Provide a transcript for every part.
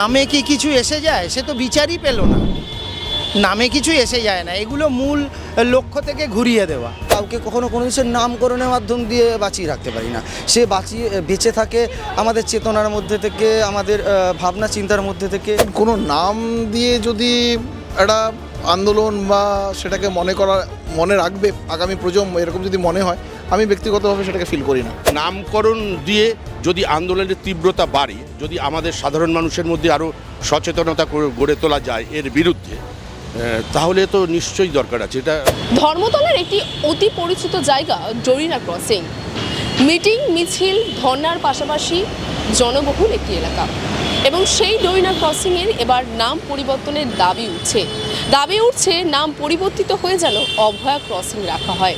নামে কি কিছু এসে যায়, সে তো বিচারই পেল না। নামে কিছু এসে যায় না, এগুলো মূল লক্ষ্য থেকে ঘুরিয়ে দেওয়া। কাউকে কখনো কোনো কিছুর নামকরণের মাধ্যম দিয়ে বাঁচিয়ে রাখতে পারি না। সে বেঁচে থাকে আমাদের চেতনার মধ্যে থেকে, আমাদের ভাবনা চিন্তার মধ্যে থেকে। কোনো নাম দিয়ে যদি একটা আন্দোলন বা সেটাকে মনে রাখবে আগামী প্রজন্ম, এরকম যদি মনে হয়, আমি ব্যক্তিগতভাবে সেটাকে ফিল করি না। নামকরণ দিয়ে যদি আন্দোলনের তীব্রতা বাড়ে, যদি আমাদের সাধারণ মানুষের মধ্যে আরও সচেতনতা গড়ে তোলা যায় এর বিরুদ্ধে, তাহলে তো নিশ্চয়ই দরকার আছে। এটা ধর্মতলার একটি অতি পরিচিত জায়গা ডরিনা ক্রসিং। মিটিং, মিছিল, ধর্নার পাশাপাশি জনবহুল একটি এলাকা, এবং সেই ডরিনা ক্রসিংয়ের এবার নাম পরিবর্তনের দাবি উঠছে নাম পরিবর্তিত হয়ে যেন অভয়া ক্রসিং রাখা হয়।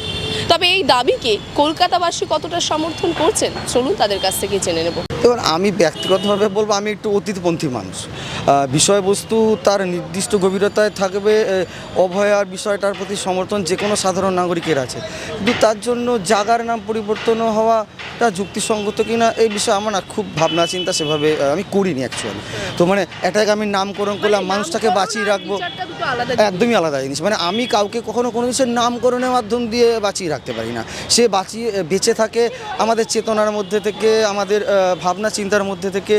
তবে এই দাবিকে কলকাতাবাসী কতটা সমর্থন করছেন, চলুন তাদের কাছ থেকে জেনে নেব। এবার আমি ব্যক্তিগতভাবে বলবো, আমি একটু অতীতপন্থী মানুষ। বিষয়বস্তু তার নির্দিষ্ট গভীরতায় থাকবে, অভয়ার বিষয়টার প্রতি সমর্থন যে কোনো সাধারণ নাগরিকের আছে, কিন্তু তার জন্য জায়গার নাম পরিবর্তন হওয়াটা যুক্তিসঙ্গত কিনা এই বিষয়ে আমার না খুব ভাবনা চিন্তা সেভাবে আমি করিনি অ্যাকচুয়ালি। তো এটাকে আমি নামকরণ করলাম, মানুষটাকে বাঁচিয়ে রাখবো, একদমই আলাদা জিনিস। আমি কাউকে কখনো কোনো কিছুর নামকরণের মাধ্যম দিয়ে বাঁচিয়ে রাখতে পারি না। সে বেঁচে থাকে আমাদের চেতনার মধ্যে থেকে, আমাদের ভাবনা চিন্তার মধ্যে থেকে।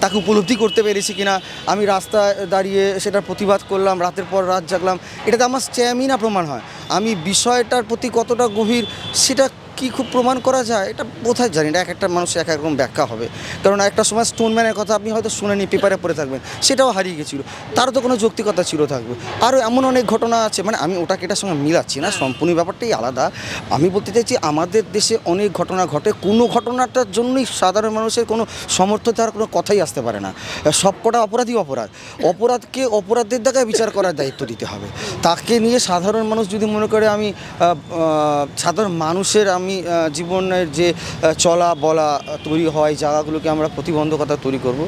তাকে উপলব্ধি করতে পেরেছি কিনা, আমি রাস্তায় দাঁড়িয়ে সেটার প্রতিবাদ করলাম, রাতের পর রাত জাগলাম, এটাতে আমার স্ট্যামিনা প্রমাণ হয়। আমি বিষয়টার প্রতি কতটা গভীর সেটা কি খুব প্রমাণ করা যায় এটা বোধহয় জানি না। একটা মানুষের এক রকম ব্যাখ্যা হবে, কারণ একটা সময় স্টোনম্যানের কথা আপনি হয়তো শুনেনি, পেপারে পড়ে থাকবেন, সেটাও হারিয়ে গেছিলো, তারও তো কোনো যৌক্তিকতা ছিল থাকবে। আরও এমন অনেক ঘটনা আছে, আমি ওটাকে এটার সঙ্গে মিলাচ্ছি না, সম্পূর্ণ ব্যাপারটাই আলাদা। আমি বলতে চাইছি আমাদের দেশে অনেক ঘটনা ঘটে, কোনো ঘটনাটার জন্যই সাধারণ মানুষের কোনো সমর্থন দেওয়ার কোনো কথাই আসতে পারে না। সবকটা অপরাধকে অপরাধের জায়গায় বিচার করার দায়িত্ব দিতে হবে। তাকে নিয়ে সাধারণ মানুষ যদি মনে করে আমি সাধারণ মানুষের জীবনের যে চলা বলা তৈরি হয় জায়গাগুলোকে আমরা প্রতিবন্ধকতা তৈরি করব,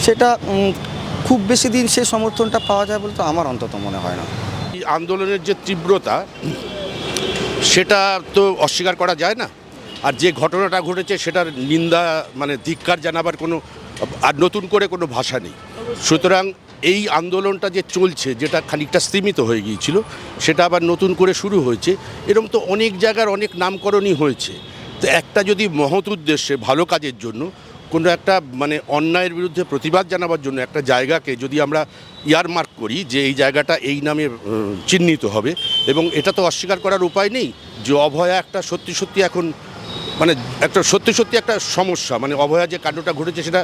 সেটা খুব বেশি দিন সে সমর্থনটা পাওয়া যায় বলতে আমার অন্তত মনে হয় না। এই আন্দোলনের যে তীব্রতা, সেটা তো অস্বীকার করা যায় না। আর যে ঘটনাটা ঘটেছে সেটার নিন্দা ধিক্কার জানাবার কোনো আর নতুন করে কোনো ভাষা নেই। সুতরাং এই আন্দোলনটা যে চলছে, যেটা খানিকটা স্তীমিত হয়ে গিয়েছিল, সেটা আবার নতুন করে শুরু হয়েছে। এরকম তো অনেক জায়গার অনেক নামকরণই হয়েছে। তো একটা যদি মহৎ উদ্দেশ্যে ভালো কাজের জন্য কোনো একটা অন্যায়ের বিরুদ্ধে প্রতিবাদ জানাবার জন্য একটা জায়গাকে যদি আমরা ইয়ারমার্ক করি যে এই জায়গাটা এই নামে চিহ্নিত হবে, এবং এটা তো অস্বীকার করার উপায় নেই যে অভয়া একটা সত্যি এখন একটা সমস্যা। অভয়া যে কাণ্ডটা ঘটেছে সেটা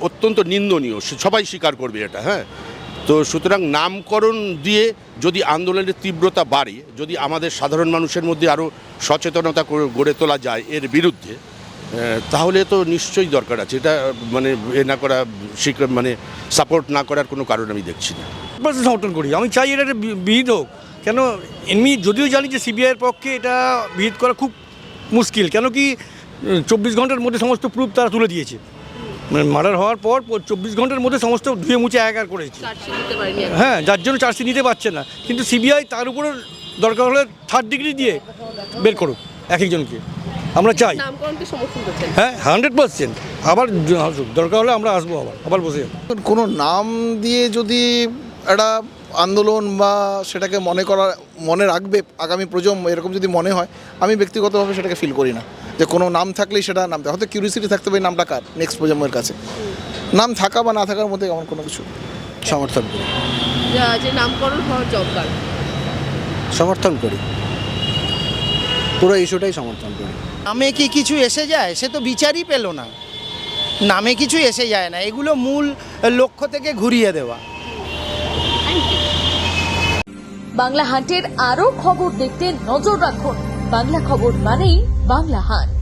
অত্যন্ত নিন্দনীয়, সবাই স্বীকার করবে এটা। হ্যাঁ, তো সুতরাং নামকরণ দিয়ে যদি আন্দোলনের তীব্রতা বাড়ে, যদি আমাদের সাধারণ মানুষের মধ্যে আরও সচেতনতা গড়ে তোলা যায় এর বিরুদ্ধে, তাহলে তো নিশ্চয়ই দরকার আছে। এটা না করা, সাপোর্ট না করার কোনো কারণ আমি দেখছি না। সমর্থন করি, আমি চাই এটা একটা বিহিত হোক। কেন এমনি যদিও জানি যে সিবিআইয়ের পক্ষে এটা বিহিত করা খুব মুশকিল, কেন কি 24 ঘন্টার মধ্যে সমস্ত প্রুফ তারা তুলে দিয়েছে। মার্ডার হওয়ার পর 24 ঘন্টার মধ্যে সমস্ত ধুয়ে মুছে একাকার করেছে। হ্যাঁ, যার জন্য চার্জশিট নিতে পারছে না, কিন্তু সিবিআই তার উপরে দরকার হলে 3rd ডিগ্রি দিয়ে বের করুক একজনকে। আমরা চাই, হ্যাঁ 100%। আবার দরকার হলে আমরা আসবো, আবার বসে যাবো। কোনো নাম দিয়ে যদি একটা আন্দোলন বা সেটাকে মনে রাখবে আগামী প্রজন্ম, এরকম যদি মনে হয়, আমি ব্যক্তিগতভাবে সেটাকে ফিল করি না যে কোনো নাম থাকলেই সেটা নামটা হয়তো কিউরিয়াসিটি থাকতে পারে নামটা কার, নেক্সট প্রজন্মের কাছে। নাম থাকা বা না থাকার মধ্যে এমন কোনো কিছু সমর্থন করি, যে নামকরণ হওয়ার দরকার সমর্থন করি, পুরো ইস্যুটাই সমর্থন করি। নামে কি কিছু এসে যায়, সে তো বিচারই পেল না। নামে কিছু এসে যায় না, এগুলো মূল লক্ষ্য থেকে ঘুরিয়ে দেওয়া। বাংলা হান্টের আরও খবর দেখতে নজর রাখুন। বাংলা খবর মানেই বাংলা হান্ট।